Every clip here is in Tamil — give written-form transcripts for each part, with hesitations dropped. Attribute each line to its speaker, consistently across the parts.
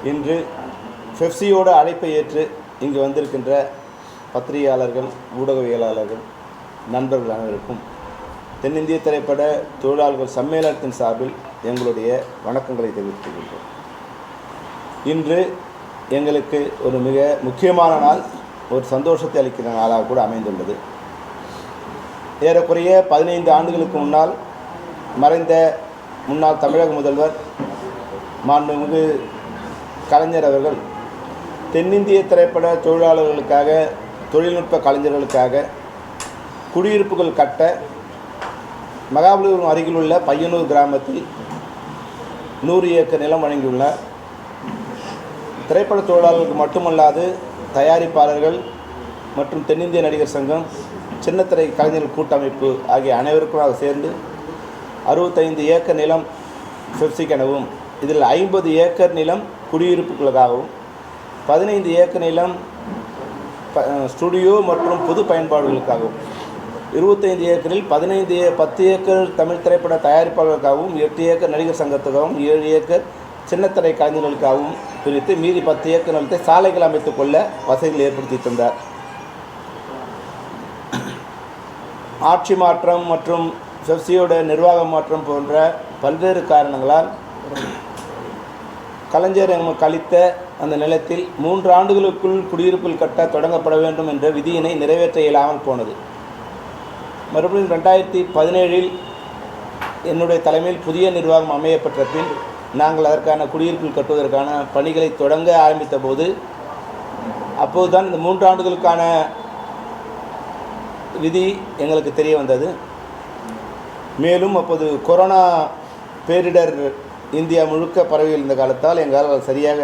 Speaker 1: இன்று ஃபெஃப்சியோட அழைப்பை ஏற்று இங்கு வந்திருக்கின்ற பத்திரிகையாளர்கள், ஊடகவியலாளர்கள், நண்பர்கள் அனைவருக்கும் தென்னிந்திய திரைப்பட தொழிலாளர்கள் சம்மேளனத்தின் சார்பில் எங்களுடைய வணக்கங்களை தெரிவித்துக் கொள்கிறோம். இன்று எங்களுக்கு ஒரு மிக முக்கியமான நாள், ஒரு சந்தோஷத்தை அளிக்கிற நாளாக கூட அமைந்துள்ளது. ஏறக்குறைய 15 ஆண்டுகளுக்கு முன்னால் மறைந்த முன்னாள் தமிழக முதல்வர் மாண்புமிகு கலைஞர் அவர்கள் தென்னிந்திய திரைப்பட தொழிலாளர்களுக்காக, தொழில்நுட்ப கலைஞர்களுக்காக குடியிருப்புகள் கட்ட மகாபலிபுரம் அருகில் உள்ள பையனூர் கிராமத்தில் 100 ஏக்கர் நிலம் வழங்கியுள்ளார். திரைப்பட தொழிலாளர்களுக்கு மட்டுமல்லாது தயாரிப்பாளர்கள் மற்றும் தென்னிந்திய நடிகர் சங்கம், சின்னத்திரை கலைஞர்கள் கூட்டமைப்பு ஆகிய அனைவருக்கும் அதை சேர்ந்து 65 ஏக்கர் நிலம் ஃபெஃப்சிக்கெனவும், இதில் 50 ஏக்கர் நிலம் குடியிருப்புகளுக்காகவும், 15 ஏக்கர் நிலம் ஸ்டுடியோ மற்றும் பொது பயன்பாடுகளுக்காகவும், 25 ஏக்கரில் 10 ஏக்கர் தமிழ் திரைப்பட தயாரிப்பாளர்களுக்காகவும், 8 ஏக்கர் நடிகர் சங்கத்துக்காகவும், 7 ஏக்கர் சின்னத்திரை கலைஞர்களுக்காகவும் பிரித்து மீதி 10 ஏக்கர் நிலத்தை சாலைகள் அமைத்துக் கொள்ள வசதிகள் ஏற்படுத்தி தந்தார். ஆட்சி மாற்றம் மற்றும் ஃபெஃப்சியோட நிர்வாக மாற்றம் போன்ற பல்வேறு காரணங்களால் கலைஞர் கழித்த அந்த நிலத்தில் 3 ஆண்டுகளுக்குள் குடியிருப்புகள் கட்ட தொடங்கப்பட வேண்டும் என்ற விதியினை நிறைவேற்ற இயலாமல் போனது. மறுபடியும் 2017 என்னுடைய தலைமையில் புதிய நிர்வாகம் அமையப்பட்ட பின் நாங்கள் அதற்கான குடியிருப்புகள் கட்டுவதற்கான பணிகளை தொடங்க ஆரம்பித்த போது, அப்போதுதான் இந்த 3 ஆண்டுகளுக்கான விதி எங்களுக்கு தெரிய வந்தது. மேலும் அப்போது கொரோனா பேரிடர் இந்தியா முழுக்க பரவி இருந்த காலத்தால் எங்களால் சரியாக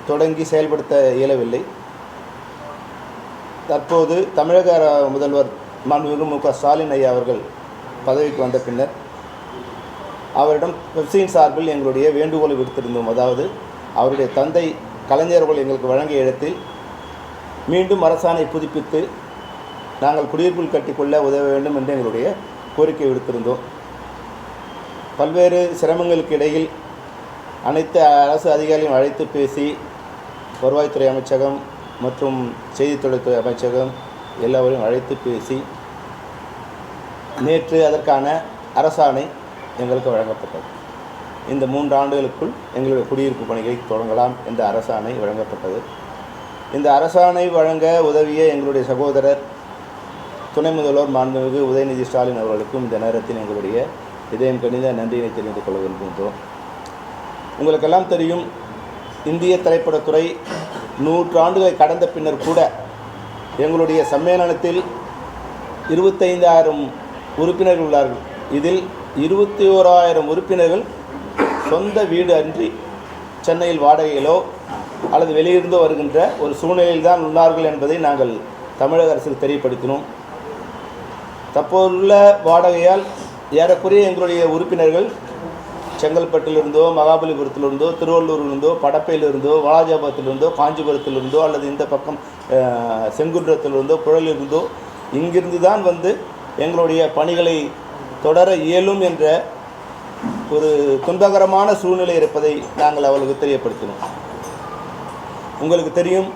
Speaker 1: தொடங்கி செயல்படுத்த இயலவில்லை. தற்போது தமிழக முதல்வர் மாண்புமிகு மு.க. ஸ்டாலின் ஐயா அவர்கள் பதவிக்கு வந்த பின்னர் அவரிடம் ஃபெஃப்சியின் சார்பில் எங்களுடைய வேண்டுகோளை விடுத்திருந்தோம். அதாவது அவருடைய தந்தை கலைஞர்கள் எங்களுக்கு வழங்கிய இடத்தில் மீண்டும் அரசாணை புதுப்பித்து நாங்கள் குடியிருப்புகள் கட்டிக்கொள்ள உதவ வேண்டும் என்று எங்களுடைய கோரிக்கை விடுத்திருந்தோம். பல்வேறு சிரமங்களுக்கு இடையில் அனைத்து அரசு அதிகாரிகளையும் அழைத்து பேசி வருவாய்த்துறை அமைச்சகம் மற்றும் செய்தித்துறைத்துறை அமைச்சகம் எல்லாவரையும் அழைத்து பேசி நேற்று அதற்கான அரசாணை எங்களுக்கு வழங்கப்பட்டது. இந்த 3 ஆண்டுகளுக்குள் எங்களுடைய குடியிருப்பு பணிகளை தொடங்கலாம் என்ற அரசாணை வழங்கப்பட்டது. இந்த அரசாணை வழங்க உதவிய எங்களுடைய சகோதரர் துணை முதல்வர் மாண்புமிகு உதயநிதி ஸ்டாலின் அவர்களுக்கும் இந்த நேரத்தில் எங்களுடைய இதயம் கணித நன்றியினை தெரிந்து கொள்ள விரும்புகின்றோம். உங்களுக்கெல்லாம் தெரியும், இந்திய திரைப்படத்துறை 100 ஆண்டுகளை கடந்த பின்னர் கூட எங்களுடைய சம்மேளனத்தில் 25,000 உறுப்பினர்கள் உள்ளார்கள். இதில் 21,000 உறுப்பினர்கள் சொந்த வீடு அன்றி சென்னையில் வாடகையிலோ அல்லது வெளியிருந்து வருகின்ற ஒரு சூழ்நிலையில் உள்ளார்கள் என்பதை நாங்கள் தமிழக அரசுக்கு தெரியப்படுத்தினோம். தற்போதுள்ள வாடகையால் ஏறக்குறைய எங்களுடைய உறுப்பினர்கள் செங்கல்பட்டிலிருந்தோ, மகாபலிபுரத்திலிருந்தோ, திருவள்ளூரிலிருந்தோ, படப்பையிலிருந்தோ, வாலாஜாபாத்திலிருந்தோ, காஞ்சிபுரத்திலிருந்தோ அல்லது இந்த பக்கம் செங்குன்றத்திலிருந்தோ, புழலிருந்தோ இங்கிருந்து தான் வந்து எங்களுடைய பணிகளை தொடர இயலும் என்ற ஒரு துன்பகரமான சூழ்நிலை இருப்பதை நாங்கள் அவர்களுக்கு தெரியப்படுத்தினோம். உங்களுக்கு தெரியும்,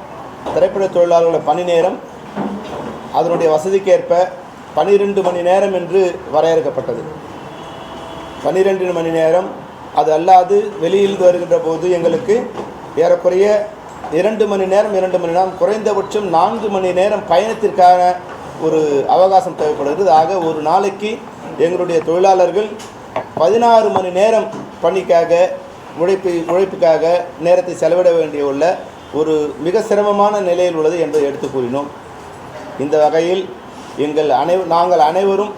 Speaker 1: திரைப்பட தொழிலாளர்களோட பணி நேரம் அதனுடைய வசதிக்கேற்ப 12 மணி நேரம் என்று வரையறுக்கப்பட்டது. 12 மணி நேரம். அது அல்லாது வெளியிலிருந்து வருகின்ற போது எங்களுக்கு ஏறக்குறைய 2 மணி நேரம் குறைந்தபட்சம் 4 மணி நேரம் பயணத்திற்கான ஒரு அவகாசம் தேவைப்படுகிறது. ஆக ஒரு நாளைக்கு எங்களுடைய தொழிலாளர்கள் 16 மணி நேரம் பணிக்காக, உழைப்புக்காக நேரத்தை செலவிட வேண்டிய உள்ள ஒரு மிக சிரமமான நிலையில் உள்ளது என்பதை எடுத்து கூறினோம். இந்த வகையில் நாங்கள் அனைவரும்,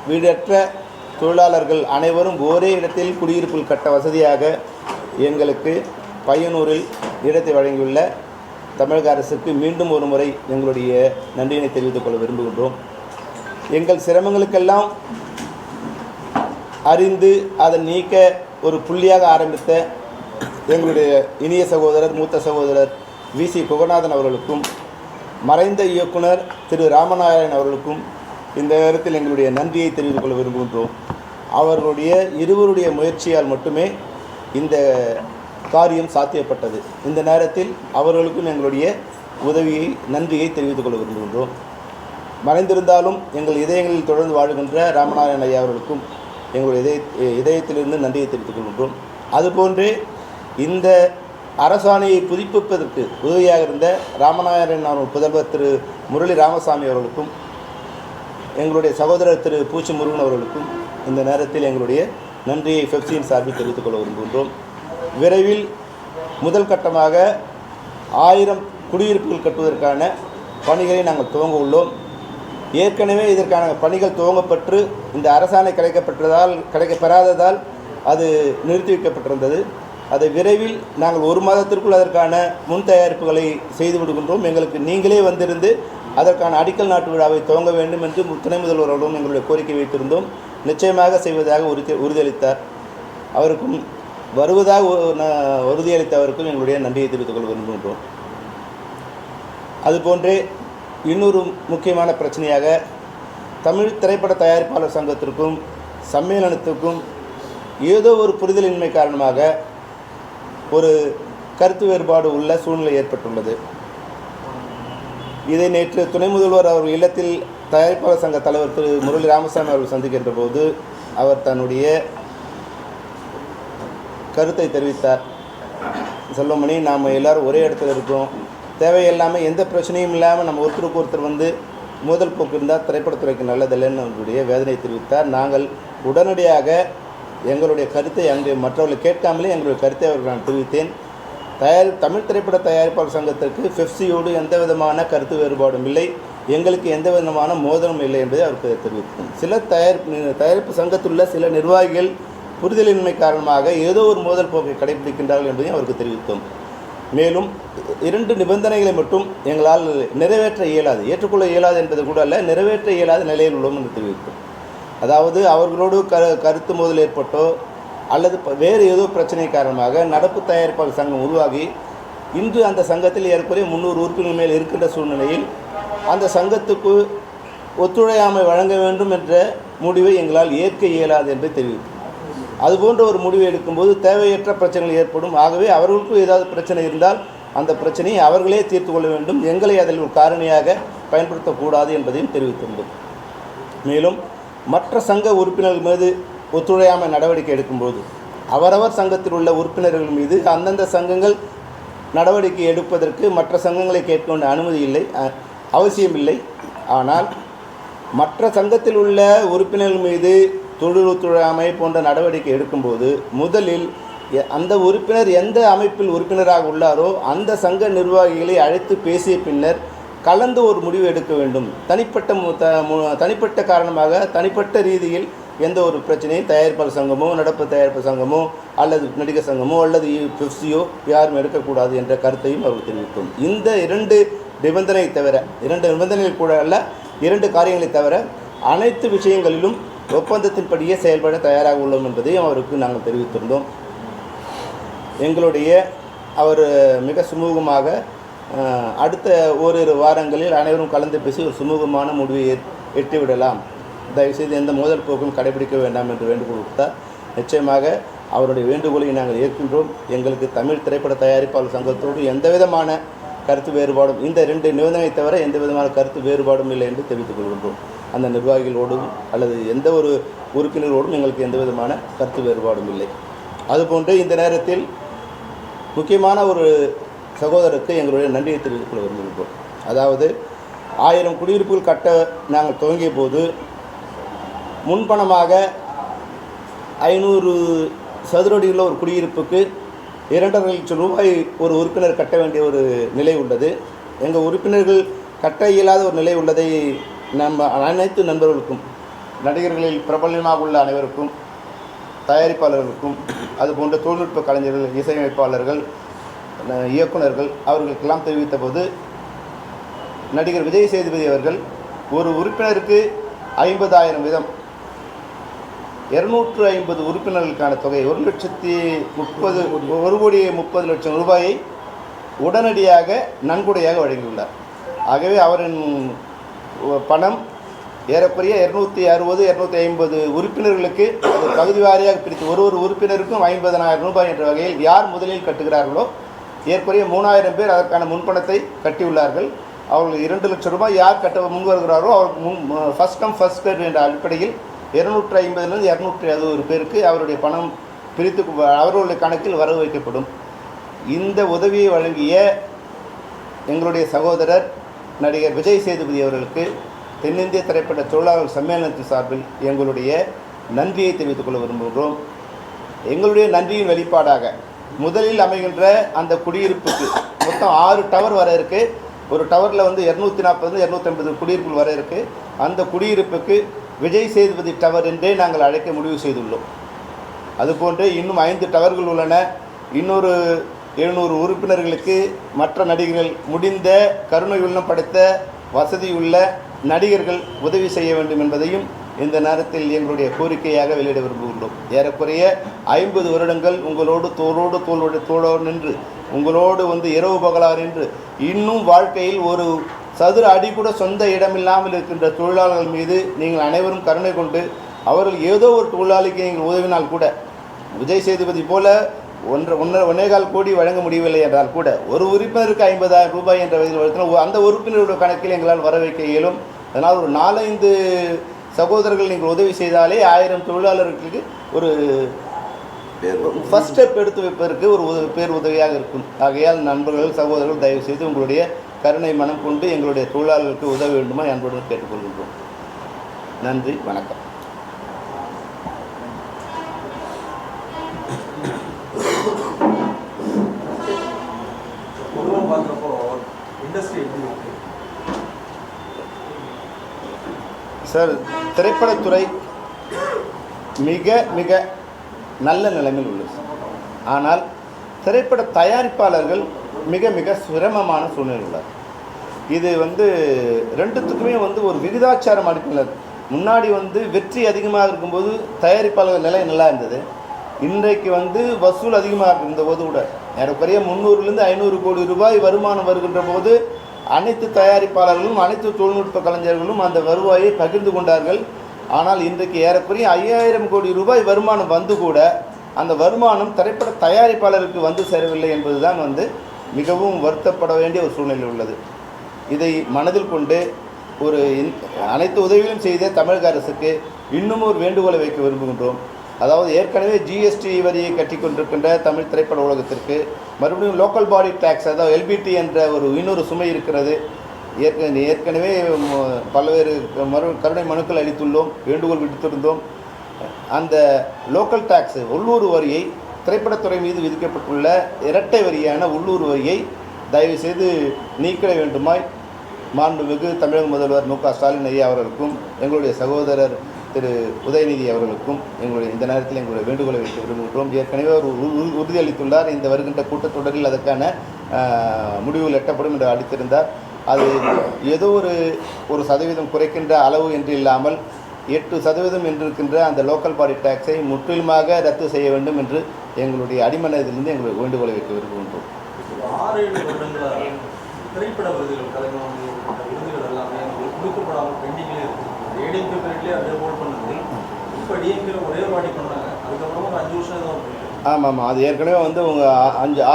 Speaker 1: வீடற்ற தொழிலாளர்கள் அனைவரும் ஒரே இடத்தில் குடியிருப்பில் கட்ட வசதியாக எங்களுக்கு பையனூரில் இடத்தை வழங்கியுள்ள தமிழக அரசுக்கு மீண்டும் ஒரு முறை எங்களுடைய நன்றியினை தெரிவித்துக் கொள்ள விரும்புகின்றோம். எங்கள் சிரமங்களுக்கெல்லாம் அறிந்து அதை நீக்க ஒரு புள்ளியாக ஆரம்பித்த எங்களுடைய இனிய சகோதரர், மூத்த சகோதரர் வி.சி. குகநாதன் அவர்களுக்கும், மறைந்த இயக்குனர் திரு ராமநாராயணன் அவர்களுக்கும் இந்த நேரத்தில் எங்களுடைய நன்றியை தெரிவித்துக் கொள்ள விரும்புகின்றோம். அவர்களுடைய இருவருடைய முயற்சியால் மட்டுமே இந்த காரியம் சாத்தியப்பட்டது. இந்த நேரத்தில் அவர்களுக்கும் எங்களுடைய நன்றியை தெரிவித்துக் கொள்ள விரும்புகின்றோம். மறைந்திருந்தாலும் எங்கள் இதயங்களில் தொடர்ந்து வாழ்கின்ற ராமநாராயணன் ஐயா அவர்களுக்கும் எங்களுடைய இதயத்திலிருந்து நன்றியை தெரிவித்துக் கொள்கின்றோம். அதுபோன்றே இந்த அரசாணையை புதுப்பிப்பதற்கு உதவியாக இருந்த ராமநாராயணன் அவர்கள் புதல்வர் திரு முரளி ராமசாமி அவர்களுக்கும் எங்களுடைய சகோதரர் திரு பூச்சி முருகன் அவர்களுக்கும் இந்த நேரத்தில் எங்களுடைய நன்றியை பெப்சியின் சார்பில் தெரிவித்துக் கொள்ள விரும்புகின்றோம். விரைவில் முதல் கட்டமாக 1000 குடியிருப்புகள் கட்டுவதற்கான பணிகளை நாங்கள் துவங்க உள்ளோம். ஏற்கனவே இதற்கான பணிகள் துவங்கப்பட்டு இந்த அரசாணை கிடைக்கப்பெறாததால் அது நிறுத்தி வைக்கப்பட்டிருந்தது. அதை விரைவில் நாங்கள் 1 மாதத்திற்குள் அதற்கான முன் தயாரிப்புகளை செய்து விடுகின்றோம். எங்களுக்கு நீங்களே வந்திருந்து அதற்கான அடிக்கல் நாட்டு விழாவை துவங்க வேண்டும் என்று துணை முதல்வரோடும் எங்களுடைய கோரிக்கை வைத்திருந்தோம். நிச்சயமாக செய்வதாக உறுதியளித்தார். அவருக்கும் வருவதாக உறுதியளித்தவருக்கும் எங்களுடைய நன்றியை தெரிவித்துக் கொள்ள விரும்புகின்றோம். அதுபோன்றே இன்னொரு முக்கியமான பிரச்சனையாக தமிழ் திரைப்பட தயாரிப்பாளர் சங்கத்திற்கும் சம்மேளனத்துக்கும் ஏதோ ஒரு புரிதலின்மை காரணமாக ஒரு கருத்து வேறுபாடு உள்ள சூழ்நிலை ஏற்பட்டுள்ளது. இதை நேற்று துணை முதல்வர் அவர்கள் இல்லத்தில் தயாரிப்பாளர் சங்க தலைவர் திரு முரளி ராமசாமி அவர்கள் சந்திக்கின்ற போது அவர் தன்னுடைய கருத்தை தெரிவித்தார். செல்வமணி, நாம் எல்லோரும் ஒரே இடத்துல இருக்கோம், தேவையில்லாமல் எந்த பிரச்சனையும் இல்லாமல் நம்ம ஒருத்தருக்கு ஒருத்தர் வந்து மோதல் போக்கு இருந்தால் திரைப்படத்துறைக்கு நல்லதில்லைன்னு அவர்களுடைய வேதனை தெரிவித்தார். நாங்கள் உடனடியாக எங்களுடைய கருத்தை அங்கே மற்றவர்களை கேட்காமலே எங்களுடைய கருத்தை அவர்கள் நான் தெரிவித்தேன். தமிழ் திரைப்பட தயாரிப்பாளர் சங்கத்திற்கு பெப்சியோடு எந்த விதமான கருத்து வேறுபாடும் இல்லை, எங்களுக்கு எந்த விதமான மோதலும் இல்லை என்பதை அவருக்கு தெரிவித்தோம். சில தயாரிப்பு சங்கத்துள்ள சில நிர்வாகிகள் புரிதலின்மை காரணமாக ஏதோ ஒரு மோதல் போக்கை கடைபிடிக்கின்றார்கள் என்பதையும் அவருக்கு தெரிவித்தோம். மேலும் 2 நிபந்தனைகளை மட்டும் எங்களால் நிறைவேற்ற இயலாது, ஏற்றுக்கொள்ள இயலாது என்பது கூட அல்ல, நிறைவேற்ற இயலாத நிலையில் உள்ளோம் என்று தெரிவித்தோம். அதாவது அவர்களோடு கருத்து மோதல் ஏற்பட்டோ அல்லது வேறு ஏதோ பிரச்சனை காரணமாக நடப்பு தயாரிப்பாளர் சங்கம் உருவாகி இன்று அந்த சங்கத்தில் ஏற்கனவே 300 உறுப்பினர்கள் மேல் இருக்கின்ற சூழ்நிலையில் அந்த சங்கத்துக்கு ஒத்துழையாமை வழங்க வேண்டும் என்ற முடிவை எங்களால் ஏற்க இயலாது என்று தெரிவித்தோம். அதுபோன்ற ஒரு முடிவை எடுக்கும்போது தேவையற்ற பிரச்சனைகள் ஏற்படும். ஆகவே அவர்களுக்கும் ஏதாவது பிரச்சனை இருந்தால் அந்த பிரச்சனையை அவர்களே தீர்த்து கொள்ள வேண்டும், எங்களை அதில் ஒரு காரணியாக பயன்படுத்தக்கூடாது என்பதையும் தெரிவித்திருந்தோம். மேலும் மற்ற சங்க உறுப்பினர்கள் மீது ஒத்துழையாமை நடவடிக்கை எடுக்கும்போது அவரவர் சங்கத்தில் உள்ள உறுப்பினர்கள் மீது அந்தந்த சங்கங்கள் நடவடிக்கை எடுப்பதற்கு மற்ற சங்கங்களை கேட்க வேண்டிய அனுமதி இல்லை, அவசியமில்லை. ஆனால் மற்ற சங்கத்தில் உள்ள உறுப்பினர்கள் மீது தொழில் ஒத்துழையாமை போன்ற நடவடிக்கை எடுக்கும்போது முதலில் அந்த உறுப்பினர் எந்த அமைப்பில் உறுப்பினராக உள்ளாரோ அந்த சங்க நிர்வாகிகளை அழைத்து பேசிய பின்னர் கலந்து ஒரு முடிவு எடுக்க வேண்டும். தனிப்பட்ட காரணமாக தனிப்பட்ட ரீதியில் எந்த ஒரு பிரச்சனையும் தயாரிப்பாளர் சங்கமோ நடப்பு தயாரிப்பு சங்கமோ அல்லது நடிகர் சங்கமோ அல்லது பெப்சியோ யாரும் எடுக்கக்கூடாது என்ற கருத்தையும் அவர்கள் தெரிவித்தோம். இந்த 2 நிபந்தனை தவிர 2 நிபந்தனைகள் கூட அல்ல, 2 காரியங்களை தவிர அனைத்து விஷயங்களிலும் ஒப்பந்தத்தின்படியே செயல்பட தயாராக உள்ளோம் என்பதையும் அவருக்கு நாங்கள் தெரிவித்திருந்தோம். அவர் மிக சுமூகமாக அடுத்த ஓரிரு வாரங்களில் அனைவரும் கலந்து பேசி ஒரு சுமூகமான முடிவை எட்டிவிடலாம், தயவுசெய்து எந்த மோதல் போக்கும் கடைபிடிக்க வேண்டாம் என்று வேண்டுகோள் கொடுத்தார். நிச்சயமாக அவருடைய வேண்டுகோளை நாங்கள் ஏற்கின்றோம். எங்களுக்கு தமிழ் திரைப்பட தயாரிப்பாளர் சங்கத்தோடு எந்த விதமான கருத்து வேறுபாடும், இந்த 2 நிபந்தனை தவிர எந்த விதமான கருத்து வேறுபாடும் இல்லை என்று தெரிவித்துக் கொள்கின்றோம். அந்த நிர்வாகிகளோடும் அல்லது எந்த ஒரு உறுப்பினர்களோடும் எங்களுக்கு எந்த விதமான கருத்து வேறுபாடும் இல்லை. அதுபோன்று இந்த நேரத்தில் முக்கியமான ஒரு சகோதரருக்கு எங்களுடைய நன்றியை தெரிவித்துக் கொள்ள விரும்புகின்றோம். அதாவது 1000 குடியிருப்புகள் கட்ட நாங்கள் துவங்கிய போது முன்பணமாக 500 சதுரடியுள்ள ஒரு குடியிருப்புக்கு 2.5 லட்சம் ரூபாய் ஒரு உறுப்பினர் கட்ட வேண்டிய ஒரு நிலை உள்ளது. எங்கள் உறுப்பினர்கள் கட்ட இயலாத ஒரு நிலை உள்ளதை நம்ம அனைத்து நண்பர்களுக்கும், நடிகர்களில் பிரபலமாக உள்ள அனைவருக்கும், தயாரிப்பாளர்களுக்கும், அதுபோன்ற தொழில்நுட்ப கலைஞர்கள், இசையமைப்பாளர்கள், இயக்குநர்கள் அவர்களுக்கெல்லாம் தெரிவித்த போது நடிகர் விஜய் சேதுபதி அவர்கள் ஒரு உறுப்பினருக்கு 50,000 வீதம் 250 உறுப்பினர்களுக்கான தொகை 1,30,30,00,000 ரூபாயை உடனடியாக நன்கொடையாக வழங்கியுள்ளார். ஆகவே அவரின் பணம் ஏறக்குறைய 260 250 உறுப்பினர்களுக்கு அது பகுதி வாரியாக பிரித்து ஒரு உறுப்பினருக்கும் 50,000 ரூபாய் என்ற வகையில் யார் முதலில் கட்டுகிறார்களோ ஏற்குறைய 3000 பேர் அதற்கான முன்பணத்தை கட்டியுள்ளார்கள். அவர்கள் 2 லட்சம் ரூபாய் யார் கட்ட முன் வருகிறாரோ அவருக்கு ஃபஸ்ட் கம் ஃபஸ்ட் சர்வ் என்ற அடிப்படையில் 250 260 பேருக்கு அவருடைய பணம் பிரித்து அவர்களுடைய கணக்கில் வரவு வைக்கப்படும். இந்த உதவியை வழங்கிய எங்களுடைய சகோதரர் நடிகர் விஜய் சேதுபதி அவர்களுக்கு தென்னிந்திய திரைப்பட தொழிலாளர் சம்மேளனத்தின் சார்பில் எங்களுடைய நன்றியை தெரிவித்துக் கொள்ள விரும்புகிறோம். எங்களுடைய நன்றியின் வெளிப்பாடாக முதலில் அமைகின்ற அந்த குடியிருப்புக்கு மொத்தம் 6 டவர் வர இருக்குது. ஒரு டவரில் வந்து 240 250 குடியிருப்புகள் வர இருக்குது. அந்த குடியிருப்புக்கு விஜய் சேதுபதி டவர் என்றே நாங்கள் அழைக்க முடிவு செய்துள்ளோம். அதுபோன்று இன்னும் 5 டவர்கள் உள்ளன. இன்னொரு 700 உறுப்பினர்களுக்கு மற்ற நடிகர்கள் முடிந்த கருணை உள்ளம் படைத்த வசதியுள்ள நடிகர்கள் உதவி செய்ய வேண்டும் என்பதையும் இந்த நேரத்தில் எங்களுடைய கோரிக்கையாக வெளியிட விரும்புகின்றோம். ஏறக்குறைய 50 வருடங்கள் உங்களோடு தோளோடு நின்று உங்களோடு வந்து இரவு பகலார் என்று இன்னும் வாழ்க்கையில் ஒரு சதுர அடி கூட சொந்த இடமில்லாமல் இருக்கின்ற தொழிலாளர்கள் மீது நீங்கள் அனைவரும் கருணை கொண்டு அவர்கள் ஏதோ ஒரு தொழிலாளிக்கு நீங்கள் உதவினால் கூட விஜய் சேதுபதி போல 1.25 கோடி வழங்க முடியவில்லை என்றால் கூட ஒரு உறுப்பினருக்கு 50,000 ரூபாய் என்ற வகையில் அந்த உறுப்பினருடைய கணக்கில் எங்களால் வர வைக்க இயலும். அதனால் ஒரு 4-5 சகோதரர்கள் நீங்கள் உதவி செய்தாலே 1000 தொழிலாளர்களுக்கு ஒரு ஃபஸ்ட் ஸ்டெப் எடுத்து வைப்பதற்கு ஒரு உதவியாக இருக்கும். ஆகையால் நண்பர்கள் சகோதரர்கள் தயவு செய்து உங்களுடைய கருணை மனம் கொண்டு எங்களுடைய தொழிலாளர்களுக்கு உதவ வேண்டுமா என்பதுடன் கேட்டுக்கொள்கின்றோம். நன்றி, வணக்கம். சார், திரைப்படத்துறை மிக மிக நல்ல நிலைமையில் உள்ளது. ஆனால் திரைப்பட தயாரிப்பாளர்கள் மிக மிக சிரமமான சூழ்நிலை உள்ளது. இது வந்து ரெண்டுத்துக்குமே வந்து ஒரு விகிதாச்சாரம் அடிப்பில் முன்னாடி வந்து வெற்றி அதிகமாக இருக்கும்போது தயாரிப்பாளர்கள் நிலை நல்லா இருந்தது. இன்றைக்கு வந்து வசூல் அதிகமாக இருந்தபோது கூட ஏறக்குறைய 300 500 கோடி ரூபாய் வருமானம் வருகின்ற போது அனைத்து தயாரிப்பாளர்களும் அனைத்து தொழில்நுட்ப கலைஞர்களும் அந்த வருவாயை பகிர்ந்து கொண்டார்கள். ஆனால் இன்றைக்கு ஏறக்குறைய 5000 கோடி ரூபாய் வருமானம் வந்து கூட அந்த வருமானம் திரைப்பட தயாரிப்பாளருக்கு வந்து சேரவில்லை என்பதுதான் வந்து மிகவும் வருத்தப்பட வேண்டிய ஒரு சூழ்நிலை உள்ளது. இதை மனதில் கொண்டு ஒரு அனைத்து உதவிகளும் செய்த தமிழக அரசுக்கு இன்னும் ஒரு வேண்டுகோளை வைக்க விரும்புகின்றோம். அதாவது ஏற்கனவே ஜிஎஸ்டி வரியை கட்டி கொண்டிருக்கின்ற தமிழ் திரைப்பட உலகத்திற்கு மறுபடியும் லோக்கல் பாடி டேக்ஸ், அதாவது எல்பிடி என்ற இன்னொரு சுமை இருக்கிறது. ஏற்கனவே பல்வேறு கருணை மனுக்கள் அளித்துள்ளோம், வேண்டுகோள் விடுத்திருந்தோம். அந்த லோக்கல் டேக்ஸ் உள்ளூர் வரியை திரைப்படத்துறை மீது விதிக்கப்பட்டுள்ள இரட்டை வரியான உள்ளூர் வரியை தயவு செய்து நீக்கிட வேண்டுமாய் மாண்புமிகு தமிழக முதல்வர் மு க ஸ்டாலின் ஐயா அவர்களுக்கும் எங்களுடைய சகோதரர் திரு உதயநிதி அவர்களுக்கும் இந்த நேரத்தில் எங்களுடைய வேண்டுகோளை வைக்க விரும்புகிறோம். ஏற்கனவே ஒரு உறுதியளித்துள்ளார். இந்த வருகின்ற கூட்டத்தொடரில் அதற்கான முடிவுகள் எட்டப்படும் என்று அளித்திருந்தார். அது ஏதோ ஒரு சதவீதம் குறைக்கின்ற அளவு என்று இல்லாமல் 8% என்றிருக்கின்ற அந்த லோக்கல் பாடி டேக்ஸை முற்றிலுமாக ரத்து செய்ய வேண்டும் என்று எங்களுடைய அடிமனதிலிருந்து எங்களுடைய வேண்டுகோளை வைக்க விரும்புகின்றோம்.
Speaker 2: 6-7 வருடங்களாக திரைப்பட விருதுகள் விருதுகள் எல்லாமே கொடுக்கப்படாமல் பெண்டிங்லேயே இருக்குது. ஏடிஎம்கே பீரியட்லேயே அதே ஹோல்ட் பண்ணது. இப்போ டிஎம்கே ஒரே வாடி பண்ணாங்க. அதுக்கப்புறமா ஒரு 5 வருஷம் தான் போயிட்டு.
Speaker 1: ஆமாம், அது ஏற்கனவே வந்து அவங்க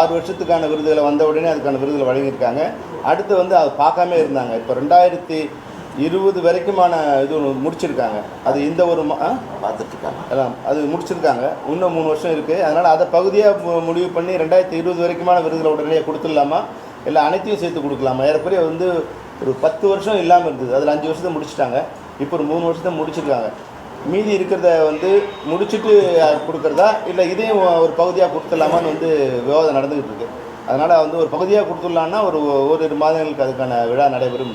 Speaker 1: 6 வருஷத்துக்கான விருதுகளை வந்த உடனே அதுக்கான விருதுகளை வழங்கியிருக்காங்க. அடுத்து வந்து அது பார்க்காம இருந்தாங்க. இப்போ 2020 வரைக்குமான இது முடிச்சிருக்காங்க. அது இந்த ஒரு பார்த்துட்ருக்காங்க எல்லாம் அது முடிச்சிருக்காங்க. இன்னும் 3 வருஷம் இருக்குது. அதனால் அதை பகுதியாக முடிவு பண்ணி 2020 வரைக்குமான விருதுகளை உடனே கொடுத்துடலாமா, இல்லை அனைத்தையும் சேர்த்து கொடுக்கலாமா? ஏறக்குறைய வந்து ஒரு 10 வருஷம் இல்லாமல் இருந்தது. அதில் 5 வருஷத்தை முடிச்சுட்டாங்க. இப்போ ஒரு 3 வருஷத்தை முடிச்சிருக்காங்க. மீதி இருக்கிறத வந்து முடிச்சுட்டு கொடுக்குறதா இல்லை இதையும் ஒரு பகுதியாக கொடுத்துடலாமான்னு வந்து விவாதம் நடந்துக்கிட்டு இருக்குது. அதனால் வந்து ஒரு பகுதியாக கொடுத்துடலான்னா ஒரு மாதங்களுக்கு அதுக்கான விழா நடைபெறும்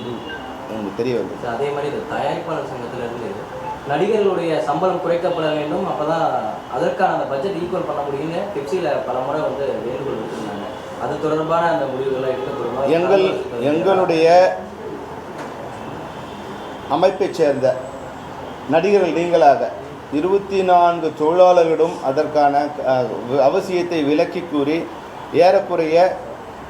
Speaker 1: எனக்கு தெரிய வருது.
Speaker 3: அதே மாதிரி இந்த தயாரிப்பாளர் சங்கத்திலிருந்து நடிகர்களுடைய சம்பளம் குறைக்கப்பட வேண்டும், அப்போ தான் அதற்கான அந்த பட்ஜெட் ஈக்குவல் பண்ண முடியும்னு பெப்சியில் பல முறை வந்து வேண்டுகோள் விட்டுருந்தாங்க. அது தொடர்பான அந்த முடிவுகளை எடுக்கப்படுமா?
Speaker 1: எங்களுடைய அமைப்பைச் சேர்ந்த நடிகர்கள் நீங்களாக 24 தொழிலாளர்களிடம் அதற்கான அவசியத்தை விளக்கி கூறி ஏறக்குறைய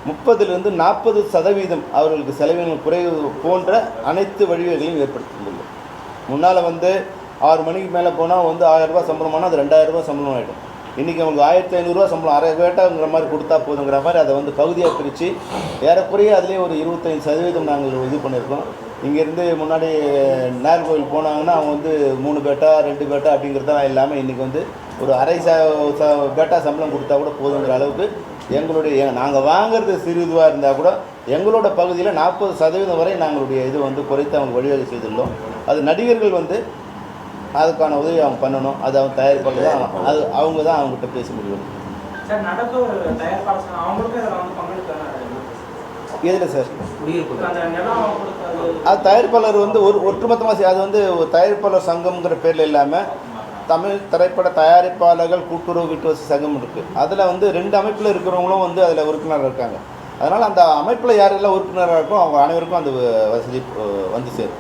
Speaker 1: 30-40% அவர்களுக்கு செலவினம் குறைவது போன்ற அனைத்து வழிவகைகளையும் ஏற்படுத்தியுள்ளோம். முன்னால் வந்து 6 மணிக்கு மேலே போனால் வந்து 1000 ரூபாய் சம்பளமானால் அது 2000 ரூபாய் சம்பளம் ஆகிடும். இன்றைக்கி அவங்களுக்கு 1500 ரூபா சம்பளம் அரை வேட்டாங்கிற மாதிரி கொடுத்தா போதுங்கிற மாதிரி அதை வந்து பகுதியாக பிரித்து ஏறக்குறைய அதுலேயே ஒரு 25% நாங்கள் இது பண்ணியிருக்கோம். இங்கேருந்து முன்னாடி நாகர்கோவில் போனாங்கன்னா அவங்க வந்து 3 பேட்டா 2 பேட்டா அப்படிங்கிறதெல்லாம் இல்லாமல் இன்றைக்கி வந்து ஒரு அரை பேட்டா சம்பளம் கொடுத்தா கூட போதுங்கிற அளவுக்கு எங்களுடைய நாங்கள் வாங்குறது சிறு இதுவாக இருந்தால் கூட எங்களோட பகுதியில் 40% வரை நாங்களுடைய இது வந்து குறைத்து அவங்க வழிவகை செய்துள்ளோம். அது நடிகர்கள் வந்து அதுக்கான உதவி அவங்க பண்ணணும். அது அவங்க தயாரிப்பாளர் தான் அது அவங்க தான் அவங்ககிட்ட பேச முடியும்.
Speaker 4: சார் நடக்க ஒரு தயாரிப்பாளர் அவங்களுக்கும் இதில் வந்து பங்கெடுக்க
Speaker 1: எதில் சார்
Speaker 4: அந்த நிலம் கொடுத்தது
Speaker 1: அது தயாரிப்பாளர் வந்து ஒட்டுமொத்தமாக அது வந்து ஒரு தயாரிப்பாளர் சங்கம்ங்கிற பேரில் இல்லாமல் தமிழ் திரைப்பட தயாரிப்பாளர்கள் கூட்டுறவு வீட்டுவசதி சங்கம் இருக்குது. அதில் வந்து 2 அமைப்பில் இருக்கிறவங்களும் வந்து அதில் உறுப்பினராக இருக்காங்க. அதனால் அந்த அமைப்பில் யாரெல்லாம் உறுப்பினராக இருக்கோ அவங்க அனைவருக்கும் அந்த வசதி வந்து சேரும்.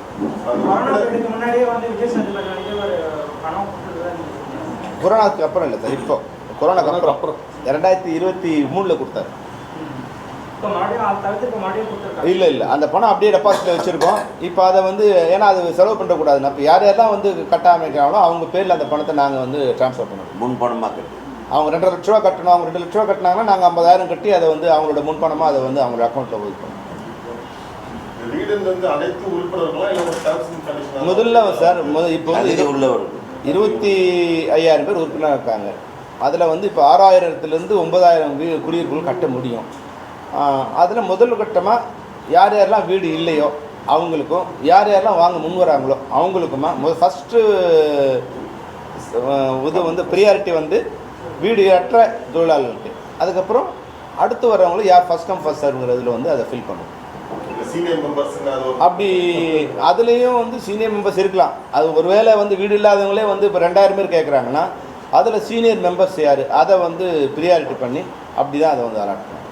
Speaker 4: முன்னாடியே வந்து விஜய் சேதுபதி ஒரு பணம்
Speaker 1: கொரோனாவுக்கு அப்புறம் இல்லை சார், இப்போ கொரோனாக்கு அப்புறம் 2023 கொடுத்தாரு. இல்லை அந்த பணம் அப்படியே டெபாசிட்டில் வச்சுருக்கோம். இப்போ அதை வந்து ஏன்னா அது செலவு பண்ணக்கூடாதுன்னா இப்போ யாரெல்லாம் வந்து கட்ட அமைக்கிறாங்களோ அவங்க பேரில் அந்த பணத்தை நாங்கள் வந்து ட்ரான்ஸ்ஃபர் பண்ணணும்.
Speaker 5: முன்பணமாக கட்டி
Speaker 1: அவங்க 2.5 லட்ச ரூபா கட்டணும். அவங்க 2 லட்ச ரூபா கட்டினாங்கன்னா நாங்கள் 50,000 கட்டி அதை வந்து அவங்களோட முன்பணமாக அதை வந்து அவங்களோட அக்கௌண்ட்டில் ஒதுக்கி பண்ணணும். முதல்ல சார் இப்போ வந்து 25,000 பேர் உறுப்பினர் இருக்காங்க. அதில் வந்து இப்போ 6,000லேருந்து 9,000 குடியிருப்புகள் கட்ட முடியும். அதில் முதல் கட்டமாக யார் யாரெல்லாம் வீடு இல்லையோ அவங்களுக்கும் யார் யாரெல்லாம் வாங்க முன் வராங்களோ அவங்களுக்குமா ஃபஸ்ட்டு இது வந்து ப்ரியாரிட்டி வந்து வீடு ஏற்ற தொழிலாளர்களுக்கு. அதுக்கப்புறம் அடுத்து வரவங்களும் யார் ஃபஸ்ட் கம் ஃபஸ்ட் சர்வ்ங்கிறதுல வந்து அதை ஃபில் பண்ணும். அப்படி அதுலேயும் வந்து சீனியர் மெம்பர்ஸ் இருக்கலாம். அது ஒருவேளை வந்து வீடு இல்லாதவங்களே வந்து இப்போ 2000 பேர் கேட்குறாங்கன்னா அதில் சீனியர் மெம்பர்ஸ் யார் அதை வந்து ப்ரியாரிட்டி பண்ணி அப்படி தான் அதை வந்து அலாட் பண்ணும்.